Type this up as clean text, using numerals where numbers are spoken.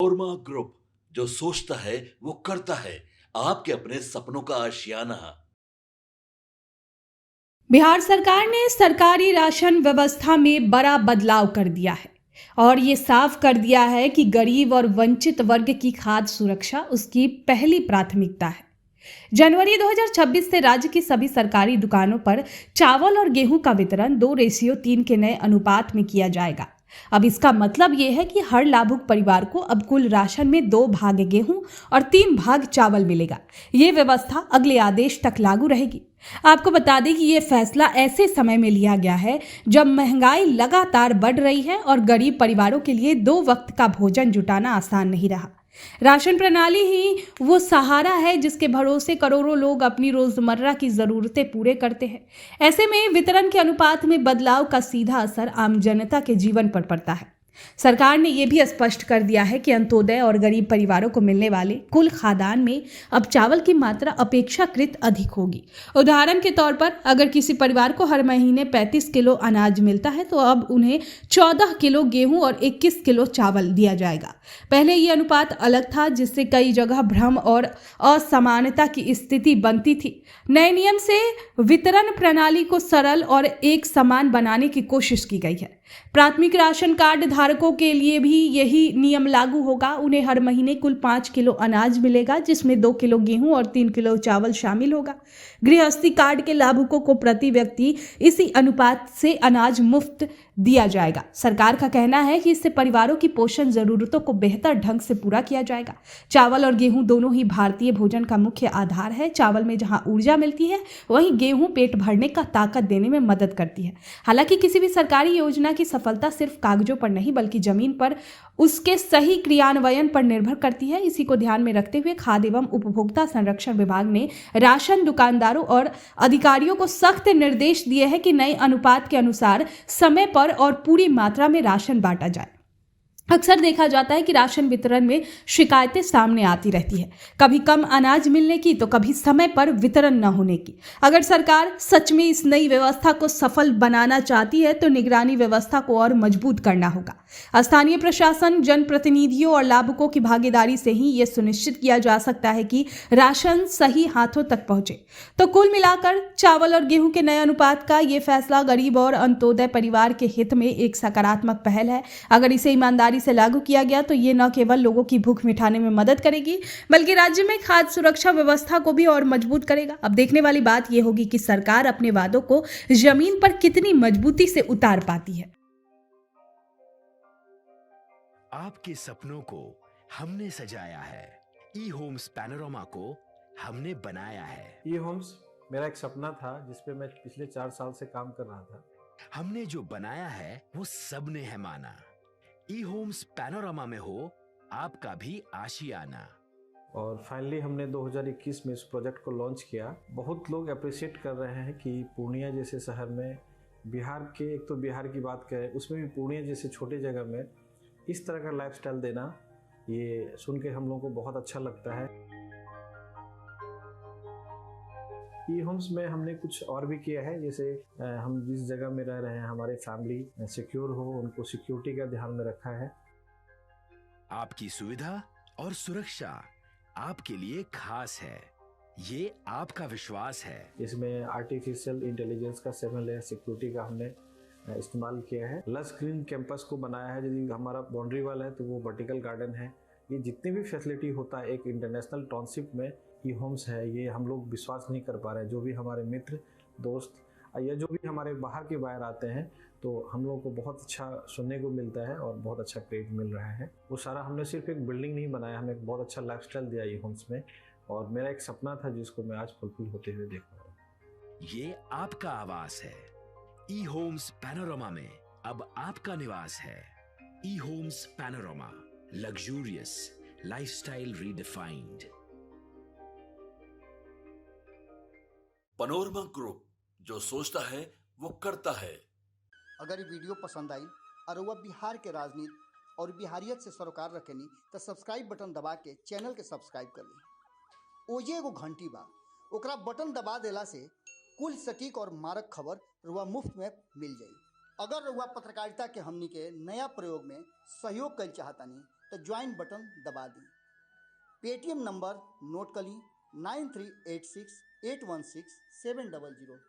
Panorama group, जो सोचता है वो करता है। आपके अपने सपनों का आशियाना। बिहार सरकार ने सरकारी राशन व्यवस्था में बड़ा बदलाव कर दिया है और ये साफ कर दिया है कि गरीब और वंचित वर्ग की खाद्य सुरक्षा उसकी पहली प्राथमिकता है। जनवरी 2026 से राज्य की सभी सरकारी दुकानों पर चावल और गेहूं का वितरण 2:3 के नए अनुपात में किया जाएगा। अब इसका मतलब यह है कि हर लाभुक परिवार को अब कुल राशन में 2 भाग गेहूं और 3 भाग चावल मिलेगा। ये व्यवस्था अगले आदेश तक लागू रहेगी। आपको बता दें कि ये फैसला ऐसे समय में लिया गया है जब महंगाई लगातार बढ़ रही है और गरीब परिवारों के लिए 2 वक्त का भोजन जुटाना आसान नहीं रहा। राशन प्रणाली ही वो सहारा है जिसके भरोसे करोड़ों लोग अपनी रोजमर्रा की जरूरतें पूरे करते हैं। ऐसे में वितरण के अनुपात में बदलाव का सीधा असर आम जनता के जीवन पर पड़ता है। सरकार ने यह भी स्पष्ट कर दिया है कि अंत्योदय और गरीब परिवारों को मिलने वाले कुल खाद्यान्न में अब चावल की मात्रा अपेक्षाकृत अधिक होगी। उदाहरण के तौर पर अगर किसी परिवार को हर महीने 35 किलो अनाज मिलता है तो अब उन्हें 14 किलो गेहूं और 21 किलो चावल दिया जाएगा। पहले ये अनुपात अलग था जिससे कई जगह भ्रम और असमानता की स्थिति बनती थी। नए नियम से वितरण प्रणाली को सरल और एक समान बनाने की कोशिश की गई है। प्राथमिक राशन कार्ड धारकों के लिए भी यही नियम लागू होगा। उन्हें हर महीने कुल 5 किलो अनाज मिलेगा जिसमें 2 किलो गेहूं और 3 किलो चावल शामिल होगा। गृहस्थी कार्ड के लाभुकों को प्रति व्यक्ति इसी अनुपात से अनाज मुफ्त दिया जाएगा। सरकार का कहना है कि इससे परिवारों की पोषण जरूरतों को बेहतर ढंग से पूरा किया जाएगा। चावल और गेहूं दोनों ही भारतीय भोजन का मुख्य आधार है। चावल में जहां ऊर्जा मिलती है वहीं गेहूं पेट भरने का ताकत देने में मदद करती है। हालांकि किसी भी सरकारी योजना की सफलता सिर्फ कागजों पर नहीं बल्कि जमीन पर उसके सही क्रियान्वयन पर निर्भर करती है। इसी को ध्यान में रखते हुए खाद्य एवं उपभोक्ता संरक्षण विभाग ने राशन दुकानदारों और अधिकारियों को सख्त निर्देश दिए हैं कि नए अनुपात के अनुसार समय पर और पूरी मात्रा में राशन बांटा जाए। अक्सर देखा जाता है कि राशन वितरण में शिकायतें सामने आती रहती है, कभी कम अनाज मिलने की तो कभी समय पर वितरण न होने की। अगर सरकार सच में इस नई व्यवस्था को सफल बनाना चाहती है तो निगरानी व्यवस्था को और मजबूत करना होगा। स्थानीय प्रशासन, जनप्रतिनिधियों और लाभुकों की भागीदारी से ही यह सुनिश्चित किया जा सकता है कि राशन सही हाथों तक पहुंचे। तो कुल मिलाकर चावल और गेहूं के नए अनुपात का यह फैसला गरीब और अंत्योदय परिवार के हित में एक सकारात्मक पहल है। अगर इसे ईमानदारी से लागू किया गया तो ये न केवल लोगों की भूख मिटाने में मदद करेगी बल्कि राज्य में खाद्य सुरक्षा व्यवस्था को भी और मजबूत करेगा। अब देखने वाली बात यह होगी कि सरकार अपने वादों को जमीन पर कितनी मजबूती से उतार पाती है। आपके सपनों को हमने सजाया है, ई होम्स पैनोरमा को हमने बनाया है। ई होम्स मेरा एक सपना था जिसपे मैं पिछले 4 साल से काम कर रहा था। हमने जो बनाया है वो सबने है माना। ई होम्स पैनोरमा में हो आपका भी आशियाना। और फाइनली हमने 2021 में इस प्रोजेक्ट को लॉन्च किया। बहुत लोग अप्रिशिएट कर रहे हैं कि पूर्णिया जैसे शहर में, बिहार के, एक तो बिहार की बात करें उसमें भी पूर्णिया जैसे छोटे जगह में इस तरह का लाइफस्टाइल देना, ये सुन के हम लोगों को बहुत अच्छा लगता है। ई होम्स में हमने कुछ और भी किया है, जैसे हम जिस जगह में रह रहे हैं हमारे फैमिली सिक्योर हो, उनको सिक्योरिटी का ध्यान में रखा है। आपकी सुविधा और सुरक्षा आपके लिए खास है, ये आपका विश्वास है। इसमें आर्टिफिशियल इंटेलिजेंस का 7 लेयर सिक्योरिटी का हमने इस्तेमाल किया है। लस ग्रीन कैंपस को बनाया है। यदि हमारा बाउंड्री वाल है तो वो वर्टिकल गार्डन है। ये जितनी भी फैसिलिटी होता है एक इंटरनेशनल टाउनशिप में ई होम्स है, ये हम लोग विश्वास नहीं कर पा रहे हैं। जो भी हमारे मित्र, दोस्त या जो भी हमारे बाहर के बाहर आते हैं तो हम लोगों को बहुत अच्छा सुनने को मिलता है और बहुत अच्छा क्रेडिट मिल रहा है। वो सारा हमने सिर्फ एक बिल्डिंग नहीं बनाया, हमें एक बहुत अच्छा लाइफस्टाइल दिया ई होम्स में, और मेरा एक सपना था जिसको मैं आज फुलफिल होते हुए देख रहा हूँ। ये आपका आवास है। ई होम्स पैनोरमा में अब आपका निवास है। E Homes Panorama, luxurious lifestyle redefined. Panorama group, जो सोचता है वो करता है। अगर ये वीडियो पसंद आई और वह बिहार के राजनीति और बिहारियत से सरोकार रखेनी तो सब्सक्राइब बटन दबा के चैनल के सब्सक्राइब कर ली। ओजे एगो घंटी बा, ओकरा बटन दबा देला से कुल सटीक और मारक खबर रुआ मुफ्त में मिल जाई। अगर रुआ पत्रकारिता के हमनी के नया प्रयोग में सहयोग कर चाहतानी तो ज्वाइन बटन दबा दी। पेटीएम नंबर नोट कर ली 9386816700।